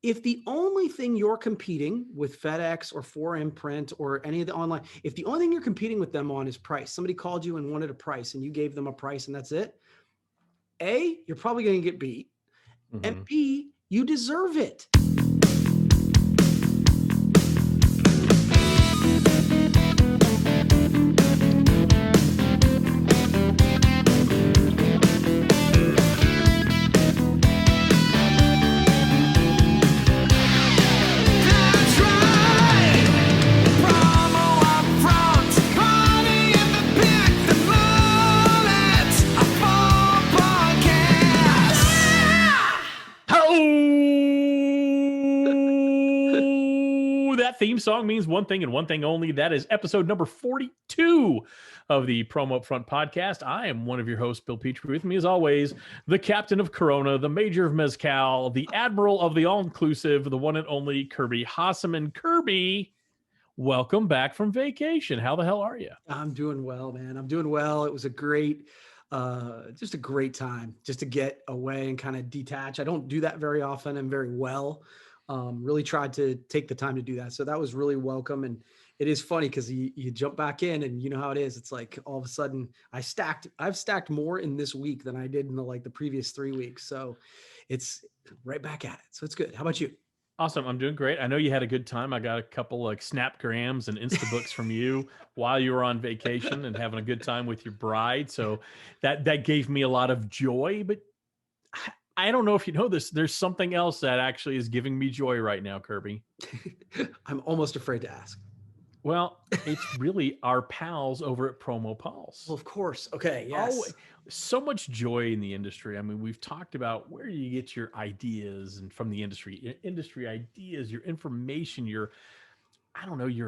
if the only thing you're competing with FedEx or 4imprint or any of the online, if the only thing you're competing with them on is price, somebody called you and wanted a price and you gave them a price and that's it, A, you're probably going to get beat. And B, you deserve it. Theme song means one thing and one thing only. That is episode number 42 of the Promo UPFront Podcast. I am one of your hosts, Bill Petrie. With me, as always, the captain of Corona, the Major of Mezcal, the admiral of the all-inclusive, the one and only Kirby Hasseman. Kirby, welcome back from vacation. How the hell are you? I'm doing well, man. I'm doing well. It was a great, just a great time just to get away and kind of detach. I don't do that very often and very well. Really tried to take the time to do that. So that was really welcome. And it is funny because you jump back in and you know how it is. It's like all of a sudden I've stacked more in this week than I did in the previous 3 weeks. So it's right back at it. So it's good. How about you? Awesome. I'm doing great. I know you had a good time. I got a couple Snapgrams and Instabooks from you while you were on vacation and having a good time with your bride. So that gave me a lot of joy, but I don't know if you know this. There's something else that actually is giving me joy right now, Kirby. I'm almost afraid to ask. Well, it's really our pals over at Promo Pulse. Well, of course. Okay. Yes. Oh, so much joy in the industry. I mean, we've talked about where you get your ideas and from the industry ideas, your information, your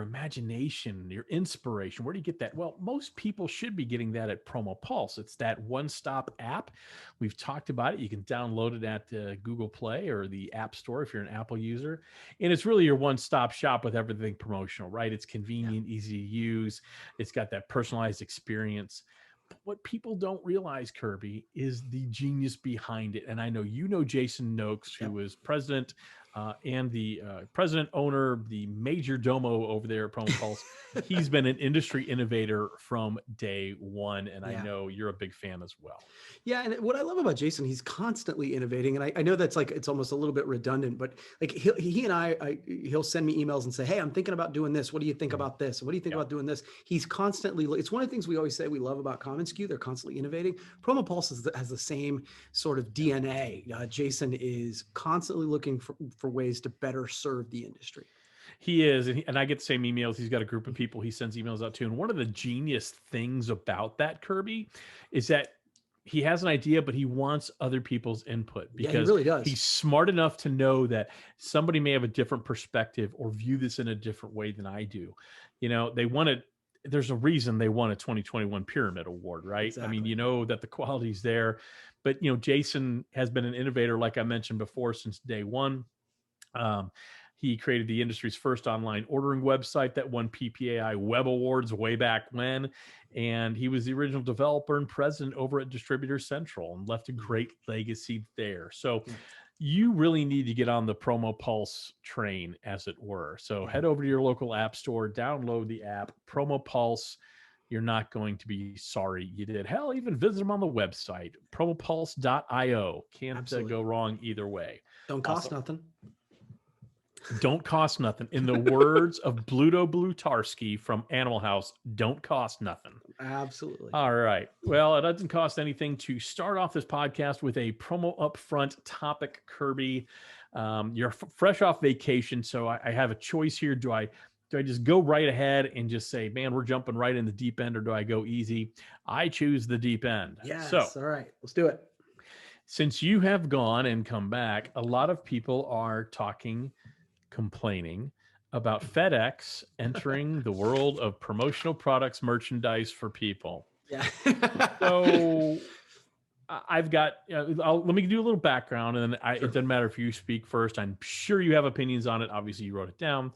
imagination, your inspiration. Where do you get that? Well, most people should be getting that at Promo Pulse. It's that one-stop app. We've talked about it. You can download it at Google Play or the App Store if you're an Apple user. And it's really your one-stop shop with everything promotional, right? It's convenient, easy to use. It's got that personalized experience. But what people don't realize, Kirby, is the genius behind it. And I know you know Jason Noakes, who is president and the president owner, the major domo over there at Promo Pulse. He's been an industry innovator from day one, and I know you're a big fan as well. Yeah, and what I love about Jason, he's constantly innovating, and I know that's it's almost a little bit redundant, but he and he'll send me emails and say, "Hey, I'm thinking about doing this. What do you think about this? What do you think about doing this?" He's constantly. It's one of the things we always say we love about commonsku. They're constantly innovating. Promo Pulse has the same sort of DNA. Jason is constantly looking for ways to better serve the industry. He is, and I get the same emails. He's got a group of people he sends emails out to. And one of the genius things about that, Kirby, is that he has an idea, but he wants other people's input because he really does. He's smart enough to know that somebody may have a different perspective or view this in a different way than I do. You know, there's a reason they won a 2021 Pyramid Award, right? Exactly. I mean, you know that the quality's there, but Jason has been an innovator, like I mentioned before, since day one. He created the industry's first online ordering website that won PPAI Web Awards way back when. And he was the original developer and president over at Distributor Central and left a great legacy there. So you really need to get on the Promo Pulse train, as it were. So head over to your local app store, download the app, Promo Pulse. You're not going to be sorry you did. Hell, even visit them on the website, promopulse.io. Can't go wrong either way. Don't cost nothing. Don't cost nothing. In the words of Bluto Blutarski from Animal House, don't cost nothing. Absolutely. All right. Well, it doesn't cost anything to start off this podcast with a Promo UPFront topic, Kirby. You're fresh off vacation, so I have a choice here. Do I just go right ahead and just say, man, we're jumping right in the deep end, or do I go easy? I choose the deep end. Yes. So, all right. Let's do it. Since you have gone and come back, a lot of people are complaining about FedEx entering the world of promotional products merchandise for people. Yeah. So I've got, let me do a little background, and then it doesn't matter if you speak first. I'm sure you have opinions on it. Obviously, you wrote it down.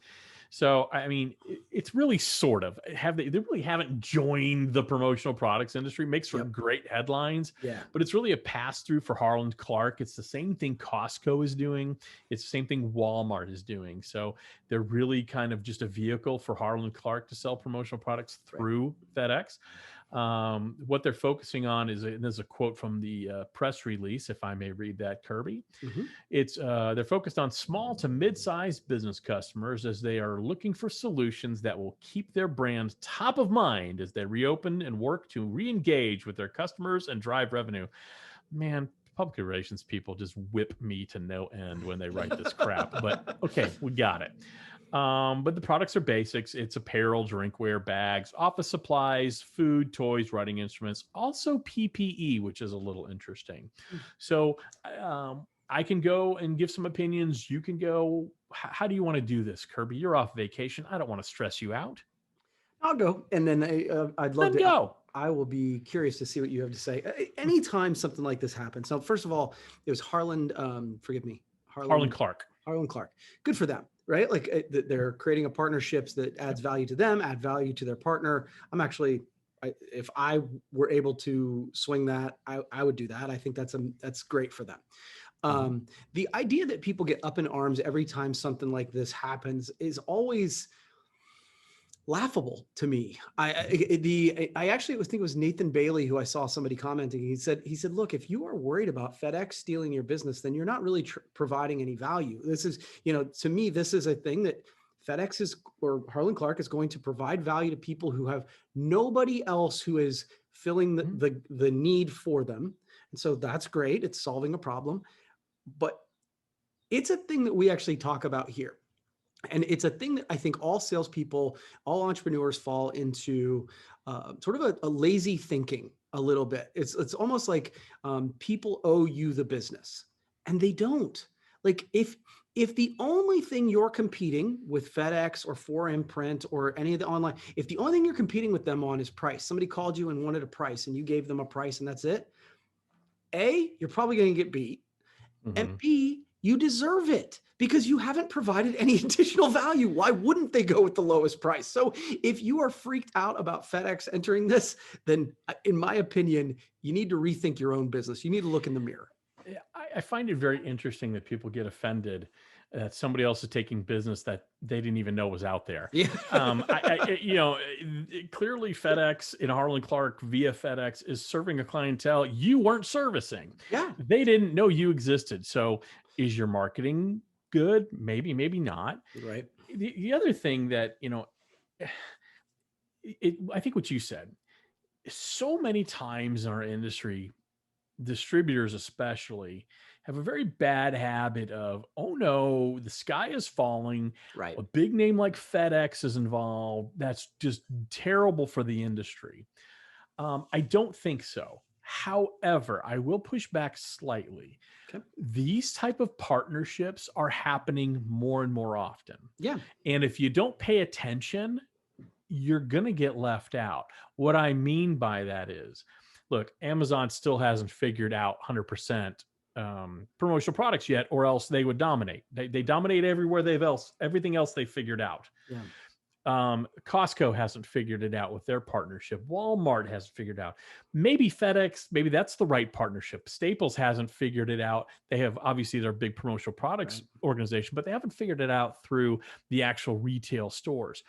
So, I mean, it's really sort of they really haven't joined the promotional products industry. Makes for great headlines, but it's really a pass through for Harlan Clark. It's the same thing Costco is doing. It's the same thing Walmart is doing. So they're really kind of just a vehicle for Harlan Clark to sell promotional products through FedEx. What they're focusing on is, and there's a quote from the press release, if I may read that, Kirby. It's they're focused on small to mid-sized business customers as they are looking for solutions that will keep their brand top of mind as they reopen and work to re-engage with their customers and drive revenue. Man, public relations people just whip me to no end when they write this crap, but okay, we got it. But the products are basics. It's apparel, drinkware, bags, office supplies, food, toys, writing instruments, also PPE, which is a little interesting. So I can go and give some opinions. You can go. How do you want to do this, Kirby? You're off vacation. I don't want to stress you out. I'll go. And then I'd love to go. I will be curious to see what you have to say. Anytime something like this happens. So first of all, it was Harlan Clark. Harlan Clark. Good for them, right? Like they're creating a partnerships that adds value to them, add value to their partner. If I were able to swing that, I would do that. I think that's great for them. The idea that people get up in arms every time something like this happens is always laughable to me. I actually think it was Nathan Bailey who I saw somebody commenting. He said, look, if you are worried about FedEx stealing your business, then you're not really providing any value. This is, to me, this is a thing that FedEx or Harlan Clark is going to provide value to people who have nobody else who is filling the need for them. And so that's great. It's solving a problem, but it's a thing that we actually talk about here. And it's a thing that I think all salespeople, all entrepreneurs fall into sort of a lazy thinking a little bit. It's almost like people owe you the business, and they don't. Like if the only thing you're competing with FedEx or 4imprint or any of the online, if the only thing you're competing with them on is price, somebody called you and wanted a price and you gave them a price and that's it, A, you're probably going to get beat, and B, you deserve it because you haven't provided any additional value. Why wouldn't they go with the lowest price? So if you are freaked out about FedEx entering this, then in my opinion, you need to rethink your own business. You need to look in the mirror. I find it very interesting that people get offended that somebody else is taking business that they didn't even know was out there. Yeah. Clearly FedEx in Harlan Clark via FedEx is serving a clientele you weren't servicing. Yeah. They didn't know you existed. So is your marketing good? Maybe, maybe not. Right. The other thing that, I think what you said, so many times in our industry, distributors especially have a very bad habit of, oh no, the sky is falling. Right. A big name like FedEx is involved. That's just terrible for the industry. I don't think so. However, I will push back slightly. Okay. These type of partnerships are happening more and more often. Yeah. And if you don't pay attention, you're going to get left out. What I mean by that is, look, Amazon still hasn't figured out 100% promotional products yet, or else they would dominate. They dominate everything else they figured out. Yeah. Costco hasn't figured it out with their partnership. Walmart hasn't figured out. Maybe FedEx, maybe that's the right partnership. Staples hasn't figured it out. They have obviously their big promotional products organization, but they haven't figured it out through the actual retail stores.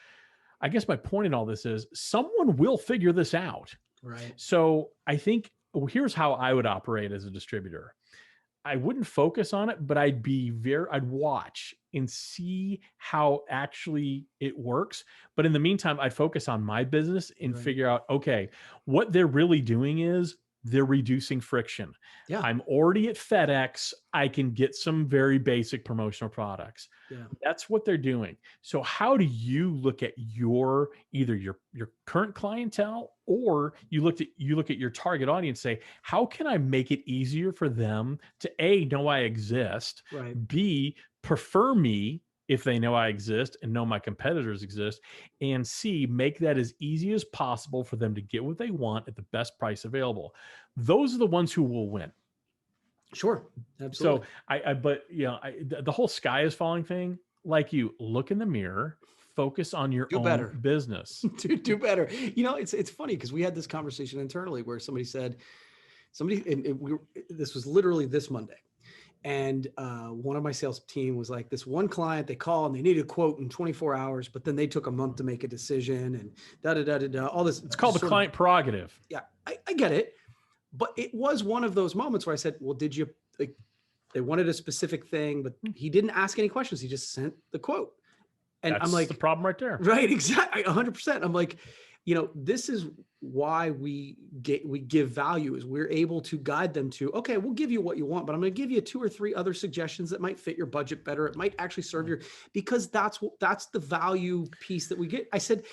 I guess my point in all this is someone will figure this out. Right. So I think here's how I would operate as a distributor. I wouldn't focus on it, but I'd watch and see how actually it works. But in the meantime, I'd focus on my business and figure out, okay, what they're really doing is they're reducing friction. Yeah. I'm already at FedEx. I can get some very basic promotional products. Yeah. That's what they're doing. So how do you look at either your current clientele, or you look at your target audience, say, how can I make it easier for them to A, know I exist, B, prefer me if they know I exist and know my competitors exist, and C, make that as easy as possible for them to get what they want at the best price available. Those are the ones who will win. Sure. Absolutely. So the whole sky is falling thing, like you look in the mirror, focus on your own better. business. Do better. It's funny because we had this conversation internally where somebody said, this was literally this Monday. And one of my sales team was like, this one client, they call and they need a quote in 24 hours, but then they took a month to make a decision and all this. It's called the client prerogative. Yeah, I get it. But it was one of those moments where I said, well, did you, like, they wanted a specific thing, but he didn't ask any questions. He just sent the quote. And That's I'm like, the problem right there. Right, exactly. 100%. I'm like, this is why we give value, is we're able to guide them to, okay, we'll give you what you want, but I'm going to give you 2 or 3 other suggestions that might fit your budget better. It might actually serve because that's the value piece that we get. I said,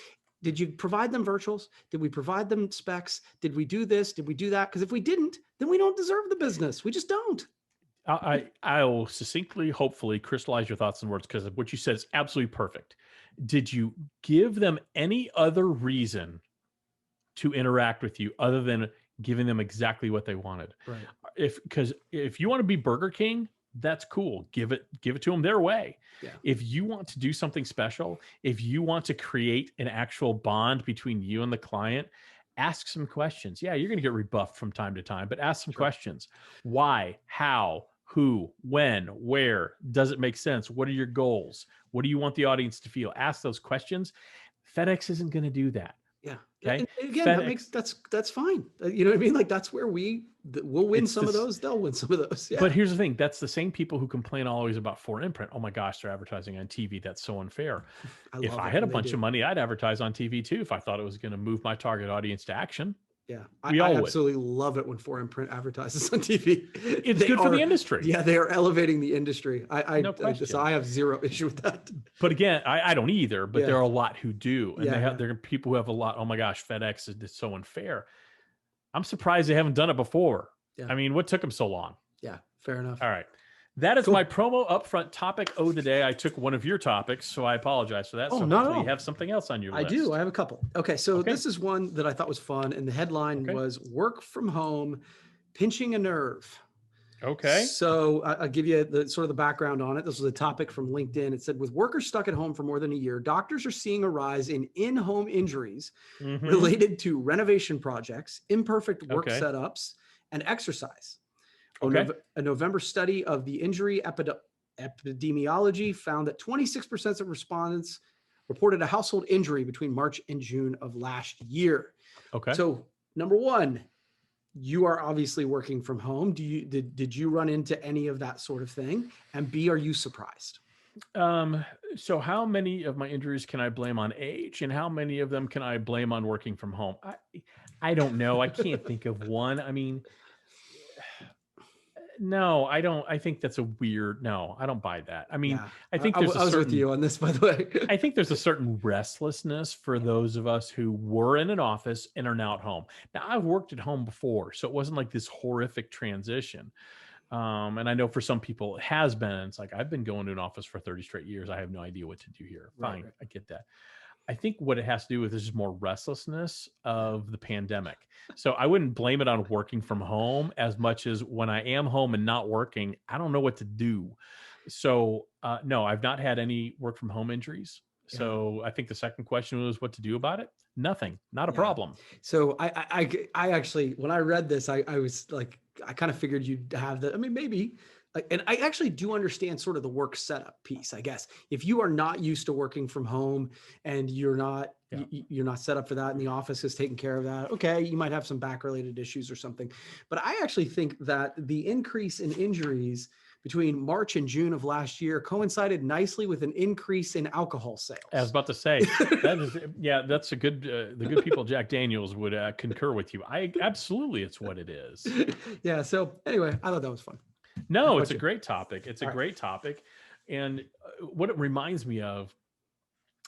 did you provide them virtuals? Did we provide them specs? Did we do this? Did we do that? Because if we didn't, then we don't deserve the business. We just don't. I'll succinctly, hopefully, crystallize your thoughts and words, because what you said is absolutely perfect. Did you give them any other reason to interact with you other than giving them exactly what they wanted? Right. Because if you want to be Burger King, that's cool. Give it to them their way. Yeah. If you want to do something special, if you want to create an actual bond between you and the client, ask some questions. Yeah, you're going to get rebuffed from time to time, but ask some questions. Why? How? Who? When? Where? Does it make sense? What are your goals? What do you want the audience to feel? Ask those questions. FedEx isn't going to do that. Yeah. Okay. And again, that's fine. You know what I mean? Like, that's where we'll win some of those. They'll win some of those. Yeah. But here's the thing. That's the same people who complain always about foreign imprint. Oh my gosh, they're advertising on TV. That's so unfair. If I had a bunch of money, I'd advertise on TV too, if I thought it was going to move my target audience to action. Yeah, I absolutely love it when foreign print advertises on TV. It's good for the industry. Yeah, they are elevating the industry. No I have zero issue with that. But again, I don't either. But there are a lot who do, and there are people who have a lot. Oh my gosh, FedEx is so unfair. I'm surprised they haven't done it before. Yeah. I mean, what took them so long? Yeah, fair enough. All right. That is my promo upfront topic of the day. I took one of your topics, so I apologize for that. Oh, so no. You have something else on your list. I do. I have a couple. Okay, so this is one that I thought was fun, and the headline was "Work from Home, Pinching a Nerve." Okay. So I'll give you the background on it. This was a topic from LinkedIn. It said, with workers stuck at home for more than a year, doctors are seeing a rise in-home injuries related to renovation projects, imperfect work setups, and exercise. A November study of the injury epidemiology found that 26% of respondents reported a household injury between March and June of last year. Okay. So number one, you are obviously working from home. Did you run into any of that sort of thing? And B, are you surprised? So how many of my injuries can I blame on age, and how many of them can I blame on working from home? I don't know. I can't think of one. I mean, no, I don't. I think that's a weird. No, I don't buy that. I mean, I think I was with you on this, by the way. I think there's a certain restlessness for those of us who were in an office and are now at home. Now, I've worked at home before, so it wasn't like this horrific transition. And I know for some people it has been. It's like, I've been going to an office for 30 straight years. I have no idea what to do here. Fine, right. I get that. I think what it has to do with is just more restlessness of the pandemic. So I wouldn't blame it on working from home as much as when I am home and not working, I don't know what to do. So no, I've not had any work from home injuries. So I think the second question was what to do about it. Nothing, not a problem. So I actually, when I read this, I was like, I kind of figured you'd have that. I mean, maybe. And I actually do understand sort of the work setup piece, I guess. If you are not used to working from home and you're not set up for that and the office is taking care of that, okay, you might have some back-related issues or something. But I actually think that the increase in injuries between March and June of last year coincided nicely with an increase in alcohol sales. I was about to say, that's a good, the good people, Jack Daniels, would concur with you. Absolutely, it's what it is. Yeah, so anyway, I thought that was fun. No, it's a great topic. It's a great topic. And what it reminds me of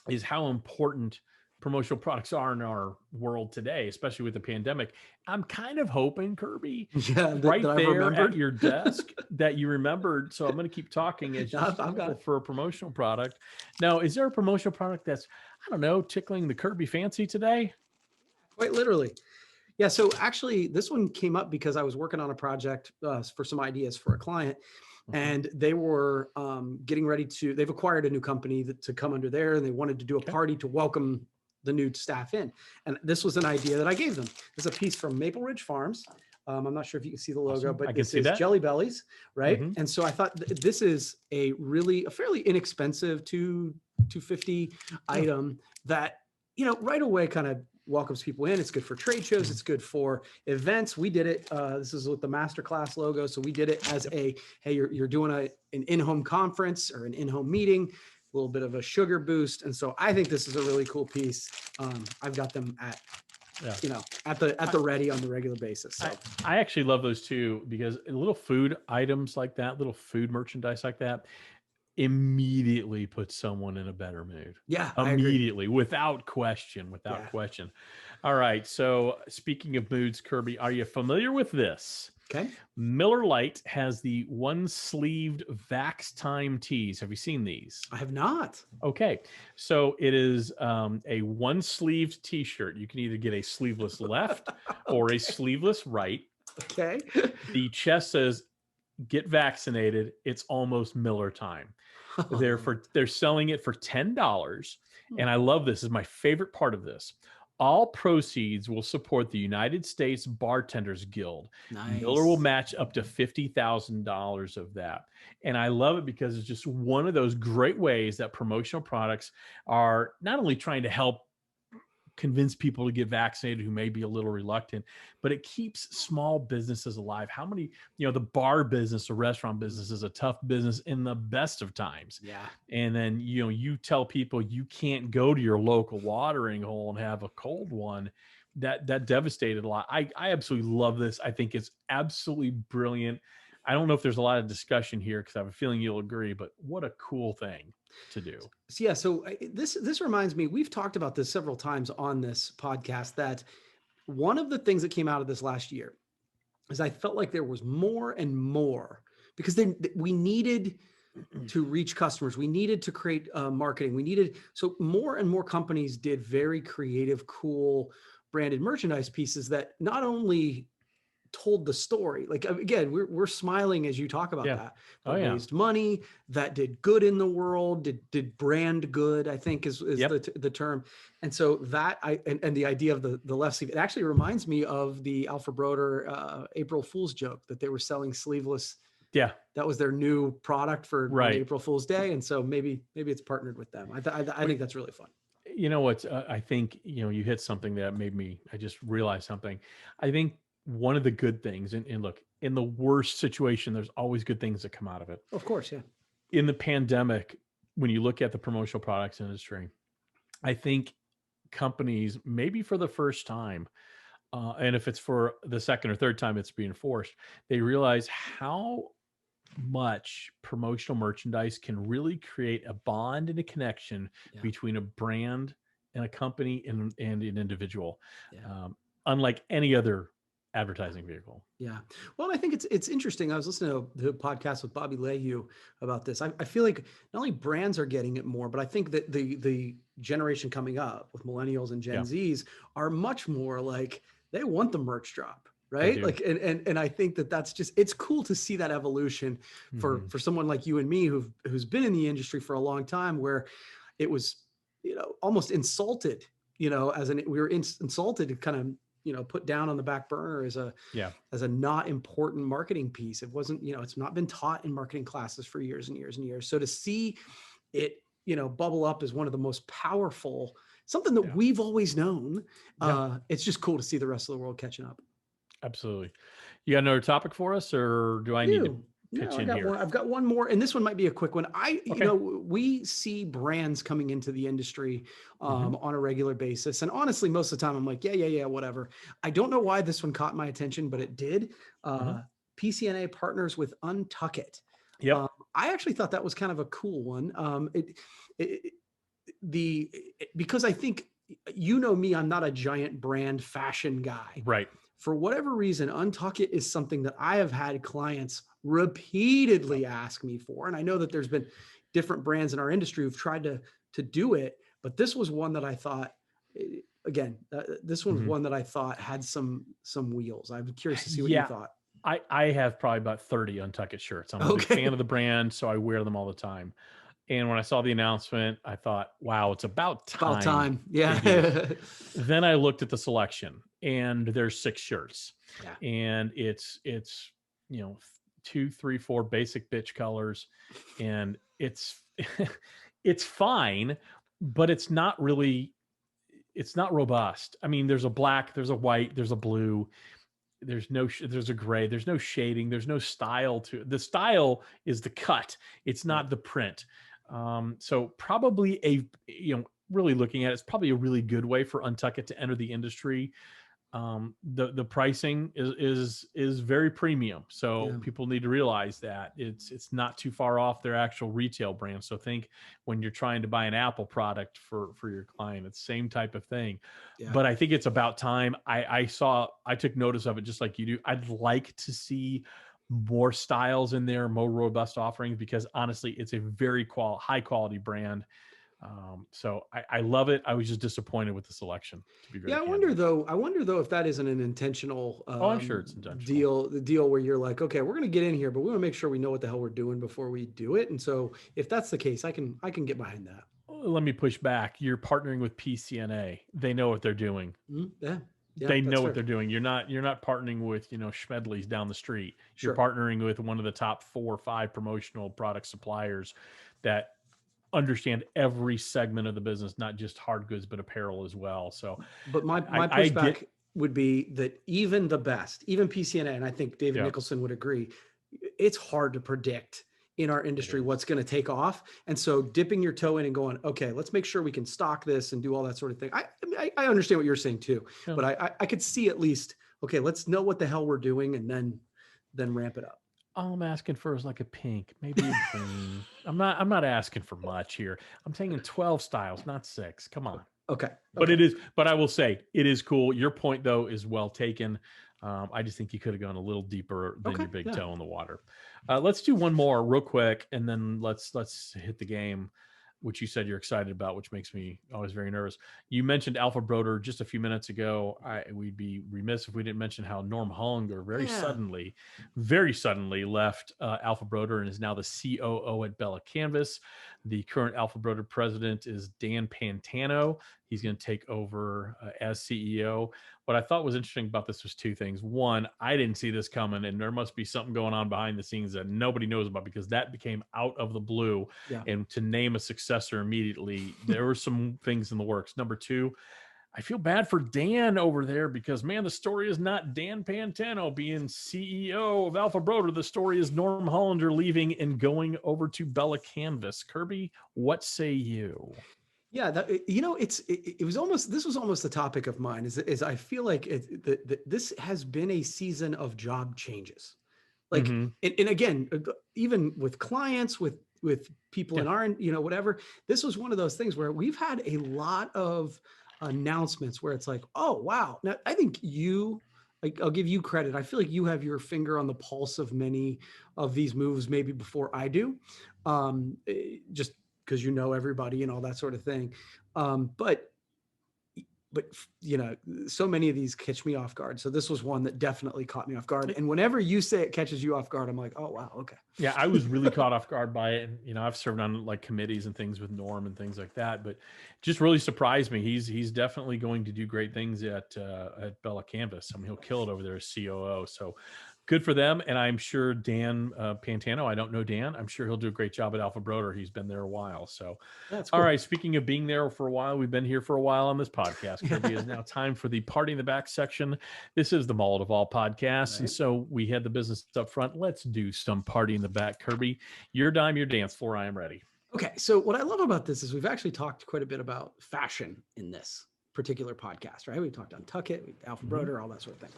is how important promotional products are in our world today, especially with the pandemic. I'm kind of hoping, Kirby, right there at your desk that you remembered. So I'm going to keep talking as I've got it for a promotional product. Now, is there a promotional product that's, I don't know, tickling the Kirby fancy today? Quite literally. Yeah, so actually this one came up because I was working on a project for some ideas for a client and they were getting ready to, they've acquired a new company to come under there, and they wanted to do a party to welcome the new staff in. And this was an idea that I gave them. This is a piece from Maple Ridge Farms. I'm not sure if you can see the logo, but this is Jelly Bellies, right? And so I thought this is a fairly inexpensive $250 item that, right away kind of welcomes people in. It's good for trade shows. It's good for events. We did it. This is with the masterclass logo. So we did it as hey, you're doing an in-home conference or an in-home meeting, a little bit of a sugar boost. And so I think this is a really cool piece. I've got them at the ready on the regular basis. So. I actually love those too, because little food items like that, little food merchandise like that, immediately puts someone in a better mood. Yeah, immediately, without question. All right. So speaking of moods, Kirby, are you familiar with this? Okay. Miller Lite has the one-sleeved Vax Time Tees. Have you seen these? I have not. Okay. So it is a one-sleeved T-shirt. You can either get a sleeveless left or a sleeveless right. Okay. The chest says, "Get vaccinated. It's almost Miller time." They're selling it for $10. And I love this. This is my favorite part of this. All proceeds will support the United States Bartenders Guild. Nice. Miller will match up to $50,000 of that. And I love it because it's just one of those great ways that promotional products are not only trying to help convince people to get vaccinated who may be a little reluctant, but it keeps small businesses alive. How many, the bar business, the restaurant business is a tough business in the best of times. Yeah. And then, you tell people you can't go to your local watering hole and have a cold one. That devastated a lot. I absolutely love this. I think it's absolutely brilliant. I don't know if there's a lot of discussion here because I have a feeling you'll agree, but what a cool thing to do. So this reminds me, we've talked about this several times on this podcast, that one of the things that came out of this last year is I felt like there was more and more, because we needed to reach customers. We needed to create marketing. So more and more companies did very creative, cool branded merchandise pieces that not only told the story, like, again, we're smiling as you talk about that raised money, that did good in the world, did brand good, I think is the term. And so that and the idea of the left sleeve, it actually reminds me of the alphabroder April Fool's joke that they were selling sleeveless. Yeah, that was their new product for April Fool's Day, and so maybe it's partnered with them. I think that's really fun. You know what? I think you hit something that made me. I just realized something. I think one of the good things, and look, in the worst situation, there's always good things that come out of it. Of course, yeah. In the pandemic, when you look at the promotional products industry, I think companies, maybe for the first time, and if it's for the second or third time it's being enforced, they realize how much promotional merchandise can really create a bond and a connection between a brand and a company and an individual, unlike any other advertising vehicle. Yeah. Well, I think it's interesting. I was listening to the podcast with Bobby Leahy about this. I feel like not only brands are getting it more, but I think that the generation coming up with millennials and Gen Zs are much more like, they want the merch drop, right? Like, and I think that's just, it's cool to see that evolution for someone like you and me who's been in the industry for a long time, where it was, almost insulted, we were insulted to kind of, put down on the back burner as a not important marketing piece. It wasn't, it's not been taught in marketing classes for years and years and years. So to see it, bubble up as one of the most powerful, something that we've always known, it's just cool to see the rest of the world catching up. Absolutely. You got another topic for us, or do I need to pitch in here? I've got one more, and this one might be a quick one. We see brands coming into the industry on a regular basis, and honestly, most of the time, I'm like, yeah, whatever. I don't know why this one caught my attention, but it did. PCNA partners with Untuckit. Yep. I actually thought that was kind of a cool one. Because I think, me, I'm not a giant brand fashion guy. Right. For whatever reason, Untuckit is something that I have had clients repeatedly ask me for. And I know that there's been different brands in our industry who've tried to do it, but this was one that I thought, again, this one was one that I thought had some wheels. I'm curious to see what you thought. I have probably about 30 Untuckit shirts. I'm a big Okay. fan of the brand, so I wear them all the time. And when I saw the announcement, I thought, wow, it's about About time time. they do this. Yeah. Then I looked at the selection, and there's 6 shirts. Yeah. And it's you know, 2, 3, 4 basic bitch colors, and it's it's fine, but it's not really, it's not robust. I mean, there's a black, there's a white, there's a blue, there's no there's a gray, there's no shading, there's no style to it. The style is the cut, it's Right. not the print. So probably a, really looking at it, it's probably a really good way for Untuckit to enter the industry. The pricing is very premium, so Yeah. people need to realize that it's not too far off their actual retail brand. So think, when you're trying to buy an Apple product for your client, it's the same type of thing. Yeah. But I think it's about time. I took notice of it just like you do. I'd like to see more styles in there, more robust offerings, because honestly, it's a very high quality brand. So I love it. I was just disappointed with the selection, to be very Yeah, candid. I wonder though if that isn't an intentional Oh, I'm sure it's intentional. deal. The deal where you're like, okay, we're going to get in here, but we want to make sure we know what the hell we're doing before we do it. And so, if that's the case, I can get behind that. Let me push back. You're partnering with PCNA. They know what they're doing. Yeah, They know that's what fair. they're doing. You're not partnering with, Schmedley's down the street. You're Sure. partnering with one of the top 4 or 5 promotional product suppliers that understand every segment of the business, not just hard goods, but apparel as well. So, But my I pushback get, would be that even the best, even PCNA, and I think David yeah, Nicholson would agree, it's hard to predict in our industry what's going to take off. And so dipping your toe in and going, okay, let's make sure we can stock this and do all that sort of thing. I understand what you're saying too, yeah. but I could see at least, okay, let's know what the hell we're doing and then ramp it up. All I'm asking for is like a pink, maybe a green. I'm not asking for much here. I'm taking 12 styles, not 6. Come on. Okay. But I will say it is cool. Your point though is well taken. I just think you could have gone a little deeper than Okay, your big yeah. toe in the water. Let's do one more real quick, and then let's hit the game, which you said you're excited about, which makes me always very nervous. You mentioned alphabroder just a few minutes ago. We'd be remiss if we didn't mention how Norm Hullinger very suddenly left alphabroder and is now the COO at Bella+Canvas. The current alphabroder president is Dan Pantano. He's going to take over as CEO. What I thought was interesting about this was 2 things. One, I didn't see this coming, and there must be something going on behind the scenes that nobody knows about, because that became out of the blue. Yeah. And to name a successor immediately, there were some things in the works. Number 2, I feel bad for Dan over there, because, man, the story is not Dan Pantano being CEO of alphabroder. The story is Norm Hullinger leaving and going over to Bella+Canvas. Kirby, what say you? Yeah, it was almost, this was almost the topic of mine, is I feel like this has been a season of job changes. Like, Mhm. and again, even with clients, with people Yeah. in our, whatever, this was one of those things where we've had a lot of announcements where it's like, oh, wow. Now, I think I'll give you credit. I feel like you have your finger on the pulse of many of these moves, maybe before I do. Just because you know everybody and all that sort of thing. But so many of these catch me off guard. So this was one that definitely caught me off guard. And whenever you say it catches you off guard, I'm like, oh wow, okay. Yeah, I was really caught off guard by it. And I've served on like committees and things with Norm and things like that, but just really surprised me. He's definitely going to do great things at Bella+Canvas. I mean, he'll kill it over there as COO. So good for them. And I'm sure Dan Pantano, I don't know Dan, I'm sure he'll do a great job at alphabroder. He's been there a while. So That's cool. All right, speaking of being there for a while, we've been here for a while on this podcast. Kirby, is now time for the Party in the Back section. This is the Mullet of all podcasts. Right. And so we had the business up front. Let's do some Party in the Back. Kirby, your dime, your dance floor. I am ready. Okay. So what I love about this is we've actually talked quite a bit about fashion in this particular podcast, right? We talked on Untuckit, alphabroder, all that sort of thing.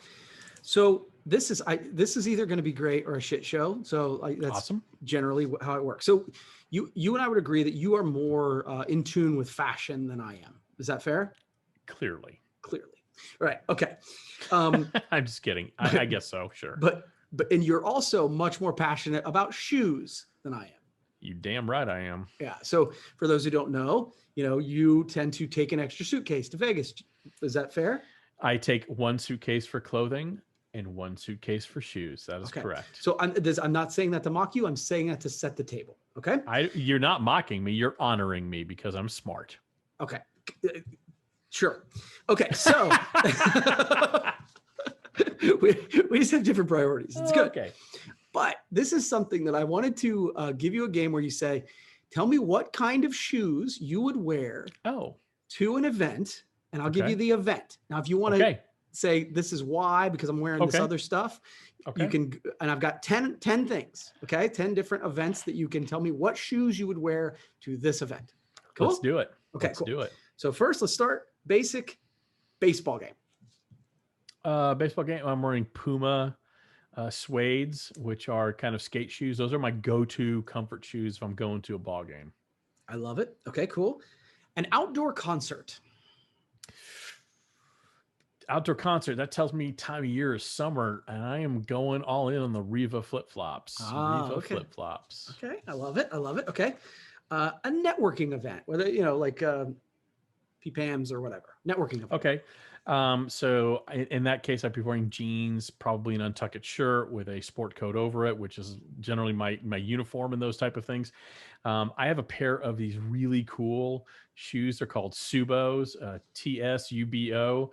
So this is either going to be great or a shit show. So that's awesome. Generally how it works. So you and I would agree that you are more in tune with fashion than I am. Is that fair? Clearly. All right. Okay. I'm just kidding. I guess so. Sure. But and you're also much more passionate about shoes than I am. You damn right I am. Yeah. So for those who don't know, you tend to take an extra suitcase to Vegas. Is that fair? I take one suitcase for clothing, and 1 suitcase for shoes. That is correct. So I'm not saying that to mock you. I'm saying that to set the table. Okay. You're not mocking me. You're honoring me because I'm smart. Okay. Sure. Okay. So we just have different priorities. It's good. Okay. But this is something that I wanted to give you a game where you say, tell me what kind of shoes you would wear to an event, and I'll give you the event. Now, if you want to say this is why, because I'm wearing this other stuff, you can, and I've got 10 things, 10 different events that you can tell me what shoes you would wear to this event. Cool? Let's do it. Okay, let's do it. So first, let's start basic baseball game. Baseball game, I'm wearing Puma suedes, which are kind of skate shoes. Those are my go-to comfort shoes if I'm going to a ball game. I love it. Okay, cool. An outdoor concert. Outdoor concert, that tells me time of year is summer, and I am going all in on the Riva flip-flops. Flip-flops. Okay, I love it. Okay. A networking event, whether, like PPAMs or whatever. Networking event. Okay. So in that case, I'd be wearing jeans, probably an Untuckit shirt with a sport coat over it, which is generally my uniform and those type of things. I have a pair of these really cool shoes. They're called Subos, TSUBO.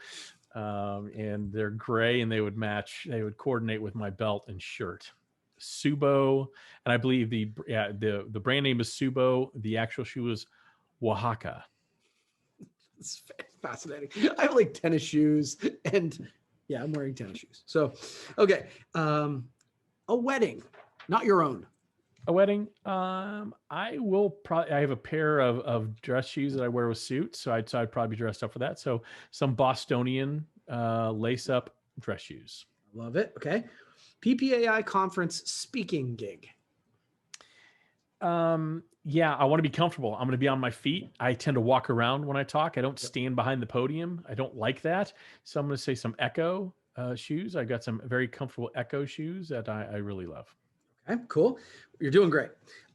And they're gray, and they would coordinate with my belt and shirt. Subo, and I believe the brand name is Subo. The actual shoe is Oaxaca. It's fascinating. I have like tennis shoes, and I'm wearing tennis shoes. So, okay. A wedding, not your own. A wedding. I have a pair of dress shoes that I wear with suits. So I'd probably be dressed up for that. So some Bostonian lace up dress shoes. Love it. Okay. PPAI conference speaking gig. I want to be comfortable. I'm going to be on my feet. I tend to walk around when I talk. I don't stand behind the podium. I don't like that. So I'm going to say some Echo shoes. I got some very comfortable Echo shoes that I really love. Okay, cool. You're doing great.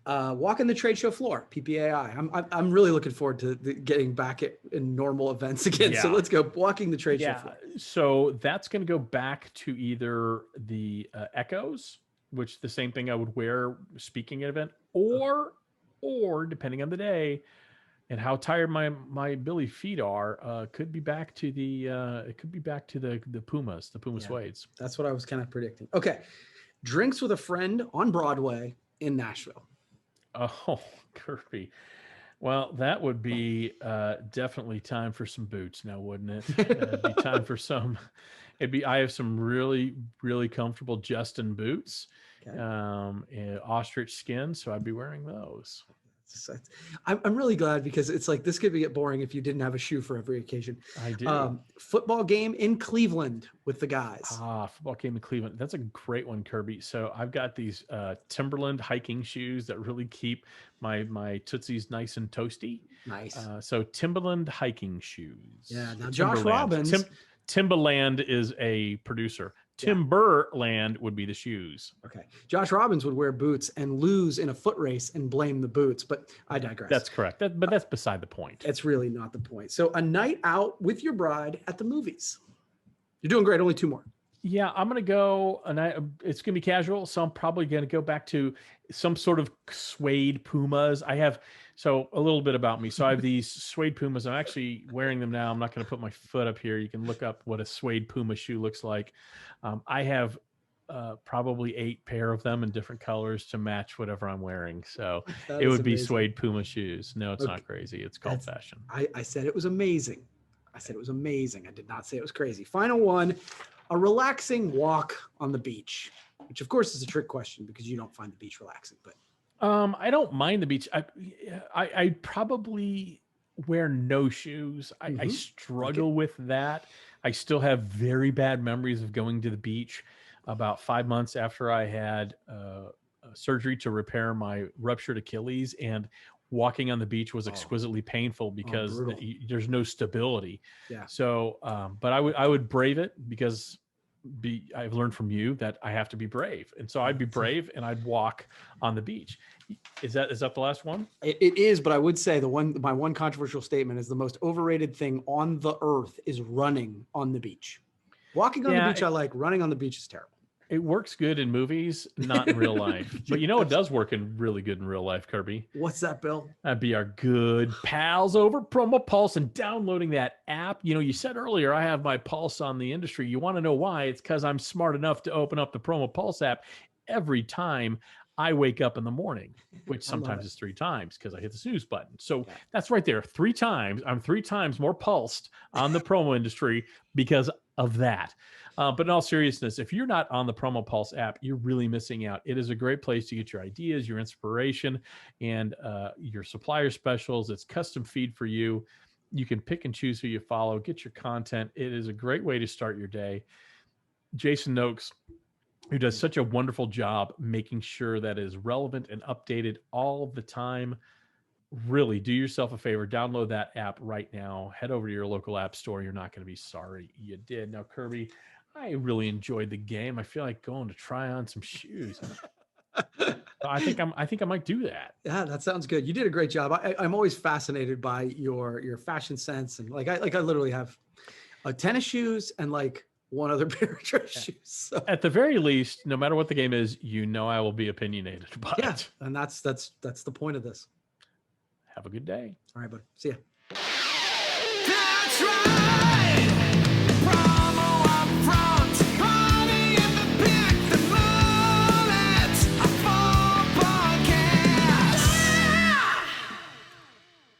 Walking the trade show floor, PPAI. I'm really looking forward to getting back in normal events again. Yeah. So let's go walking the trade show floor. So that's going to go back to either the Echoes, which the same thing I would wear speaking at an event, or depending on the day and how tired my Billy feet are, could be back to the Pumas, the Puma suedes. That's what I was kind of predicting. Okay. Drinks with a friend on Broadway in Nashville. Oh, Kirby. Well, that would be definitely time for some boots now, wouldn't it? It'd be time for some. I have some really, really comfortable Justin boots, ostrich skin. So I'd be wearing those. I'm really glad, because it's like, this could get boring if you didn't have a shoe for every occasion. I do. Football game in Cleveland with the guys. Football game in Cleveland. That's a great one, Kirby. So I've got these Timberland hiking shoes that really keep my tootsies nice and toasty. Nice. So Timberland hiking shoes. Yeah. Now Josh Robbins. Timberland is a producer. Timberland would be the shoes. Okay. Josh Robbins would wear boots and lose in a foot race and blame the boots, but I digress. That's correct. But that's beside the point. It's really not the point. So a night out with your bride at the movies. You're doing great. Only 2 more. Yeah, I'm going to go, and it's going to be casual, so I'm probably going to go back to some sort of suede Pumas. So a little bit about me. So I have these suede Pumas. I'm actually wearing them now. I'm not going to put my foot up here. You can look up what a suede Puma shoe looks like. I have probably 8 pair of them in different colors to match whatever I'm wearing. So it would be suede Puma shoes. No, it's not crazy. It's called fashion. I said it was amazing. I did not say it was crazy. Final one. A relaxing walk on the beach, which of course is a trick question because you don't find the beach relaxing, but I don't mind the beach. I probably wear no shoes. I struggle with that. I still have very bad memories of going to the beach about 5 months after I had surgery to repair my ruptured Achilles, and walking on the beach was exquisitely painful because there's no stability. Yeah. So, but I would brave it because I've learned from you that I have to be brave. And so I'd be brave and I'd walk on the beach. Is that the last one? It is, but I would say my one controversial statement is the most overrated thing on the earth is running on the beach. Walking on the beach, I like. Running on the beach is terrible. It works good in movies, not in real life. But you know it does work in really good in real life, Kirby? What's that, Bill? That'd be our good pals over Promo Pulse and downloading that app. You know, you said earlier, I have my pulse on the industry. You want to know why? It's because I'm smart enough to open up the Promo Pulse app every time I wake up in the morning, which sometimes is 3 times because I hit the snooze button. So that's right there. 3 times. I'm 3 times more pulsed on the promo industry because of that. But in all seriousness, if you're not on the Promo Pulse app, you're really missing out. It is a great place to get your ideas, your inspiration, and your supplier specials. It's custom feed for you. You can pick and choose who you follow, get your content. It is a great way to start your day. Jason Noakes, who does such a wonderful job making sure that is relevant and updated all the time. Really do yourself a favor. Download that app right now. Head over to your local app store. You're not going to be sorry you did. Now, Kirby, I really enjoyed the game. I feel like going to try on some shoes. I think I might do that. Yeah, that sounds good. You did a great job. I'm always fascinated by your fashion sense, and I literally have tennis shoes and like one other pair of dress shoes. So. At the very least, no matter what the game is, you know I will be opinionated about it. And that's the point of this. Have a good day. All right, bud. See ya. That's right.